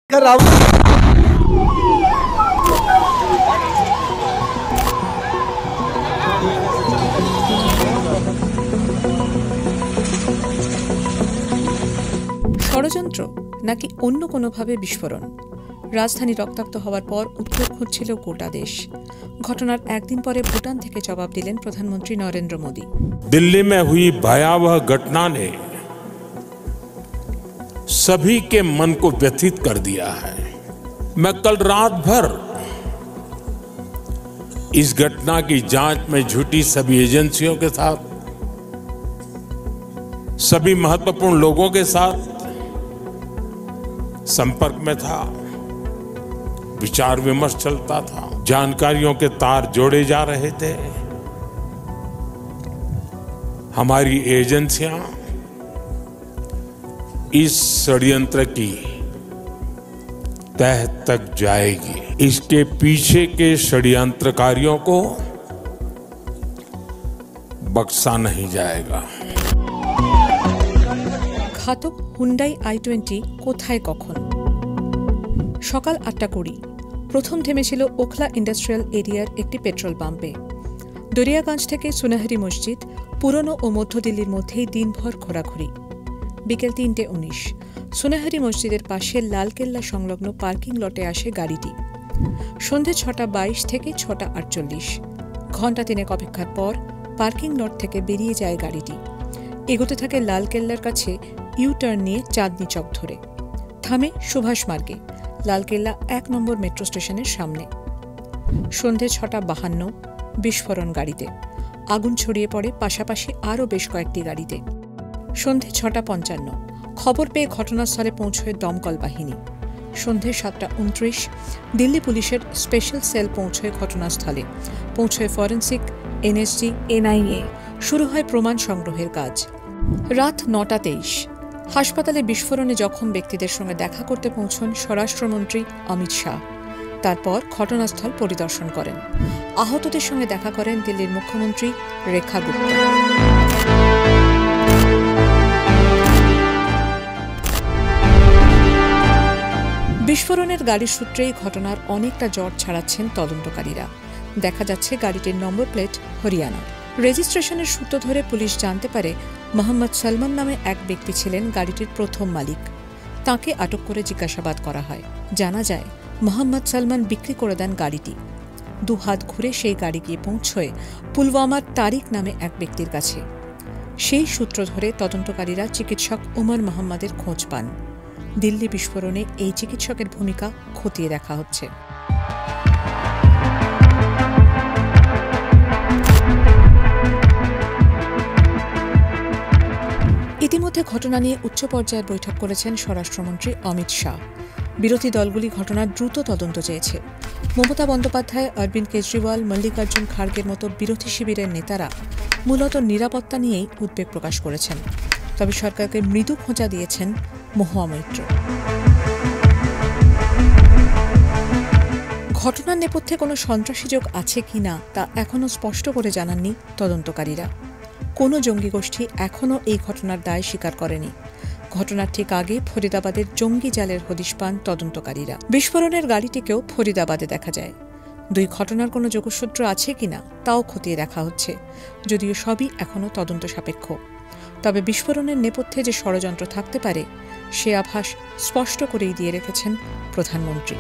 ষড়যন্ত্র নাকি অন্য কোনোভাবে বিস্ফোরণ? রাজধানী রক্তাক্ত হওয়ার পর উত্তর খুঁজছিল গোটা দেশ। ঘটনার একদিন পরে ভুটান থেকে জবাব দিলেন প্রধানমন্ত্রী नरेंद्र मोदी। दिल्ली में हुई भयावह घटना ने सभी के मन को व्यथित कर दिया है। मैं कल रात भर इस घटना की जांच में जुटी सभी एजेंसियों के साथ, सभी महत्वपूर्ण लोगों के साथ संपर्क में था, विचार विमर्श चलता था, जानकारियों के तार जोड़े जा रहे थे। हमारी एजेंसियां इस षड्यंत्र की तह तक जाएगी। इसके पीछे के षड्यंत्रकारियों को बख्शा नहीं जाएगा। ঘাতক হুন্ডাই i20 কোথায় কখন? সকাল 8:20 প্রথম থেমেছিল ওখলা ইন্ডাস্ট্রিয়াল এরিয়ার একটি পেট্রোল পাম্পে। দরিয়াগঞ্জ থেকে সুনাহারি মসজিদ, পুরনো ও মধ্য দিল্লির মধ্যেই দিনভর ঘোরাঘুরি। বিকেল 3:19 সুনাহারি মসজিদের পাশে লালকেল্লা সংলগ্ন পার্কিং লটে আসে গাড়িটি। সন্ধে 6:22 থেকে 6:48 ঘণ্টা তিনেক অপেক্ষার পর পার্কিং লট থেকে বেরিয়ে যায় গাড়িটি। এগোতে থাকে লালকেল্লার কাছে ইউ টার্ন নিয়ে চাঁদনি চক ধরে, থামে সুভাষ মার্গে, লালকেল্লা 1 নম্বর মেট্রো স্টেশনের সামনে। সন্ধে 6:52 বিস্ফোরণ গাড়িতে, আগুন ছড়িয়ে পড়ে পাশাপাশি আরও বেশ কয়েকটি গাড়িতে। সন্ধে 6:55 খবর পেয়ে ঘটনাস্থলে পৌঁছয় দমকল বাহিনী। সন্ধে 7:29 দিল্লি পুলিশের স্পেশাল সেল পৌঁছয় ঘটনাস্থলে, পৌঁছয় ফরেন্সিক, এনএসজি, এনআইএ। শুরু হয় প্রমাণ সংগ্রহের কাজ। রাত 9:23 হাসপাতালে বিস্ফোরণে জখম ব্যক্তিদের সঙ্গে দেখা করতে পৌঁছন স্বরাষ্ট্রমন্ত্রী অমিত শাহ। তারপর ঘটনাস্থল পরিদর্শন করেন। আহতদের সঙ্গে দেখা করেন দিল্লির মুখ্যমন্ত্রী রেখা গুপ্তা। বিস্ফোরণের গাড়ির সূত্রেই ঘটনার অনেকটা জট ছাড়াচ্ছেন তদন্তকারীরা। দেখা যাচ্ছে গাড়িটির নম্বর প্লেট হরিয়ানার। রেজিস্ট্রেশনের সূত্র ধরে পুলিশ জানতে পারে মোহাম্মদ সলমান নামে এক ব্যক্তি ছিলেন গাড়িটির প্রথম মালিক। তাঁকে আটক করে জিজ্ঞাসাবাদ করা হয়। জানা যায় মোহাম্মদ সলমান বিক্রি করে দেন গাড়িটি। দুহাত ঘুরে সেই গাড়ি গিয়ে পৌঁছয় পুলওয়ামার তারিক নামে এক ব্যক্তির কাছে। সেই সূত্র ধরে তদন্তকারীরা চিকিৎসক উমর মোহাম্মদের খোঁজ পান। দিল্লি বিস্ফোরণে এই চিকিৎসকের ভূমিকা খতিয়ে দেখা হচ্ছে। ইতিমধ্যে ঘটনা নিয়ে উচ্চ পর্যায়ের বৈঠক করেছেন স্বরাষ্ট্রমন্ত্রী অমিত শাহ। বিরোধী দলগুলি ঘটনার দ্রুত তদন্ত চেয়েছে। মমতা বন্দ্যোপাধ্যায়, অরবিন্দ কেজরিওয়াল, মল্লিকার্জুন খাড়গের মতো বিরোধী শিবিরের নেতারা মূলত নিরাপত্তা নিয়েই উদ্বেগ প্রকাশ করেছেন। তবে সরকারকে মৃদু খোঁচা দিয়েছেন মহুয়া মৈত্র। ঘটনার নেপথ্যে কোনো সন্ত্রাসী যোগ আছে কিনা তা এখনও স্পষ্ট করে জানাননি তদন্তকারীরা। কোনো জঙ্গি গোষ্ঠী এখনও এই ঘটনার দায় স্বীকার করেনি। ঘটনার ঠিক আগে ফরিদাবাদের জঙ্গি জালের হদিশ পান তদন্তকারীরা। বিস্ফোরণের গাড়িটিকেও ফরিদাবাদে দেখা যায়। দুই ঘটনার কোনো যোগসূত্র আছে কিনা তাও খতিয়ে দেখা হচ্ছে, যদিও সবই এখনও তদন্ত সাপেক্ষ। তবে বিস্ফোরণের নেপথ্যে যে ষড়যন্ত্র থাকতে পারে সে আভাস স্পষ্ট করেই দিয়ে রেখেছেন প্রধানমন্ত্রী।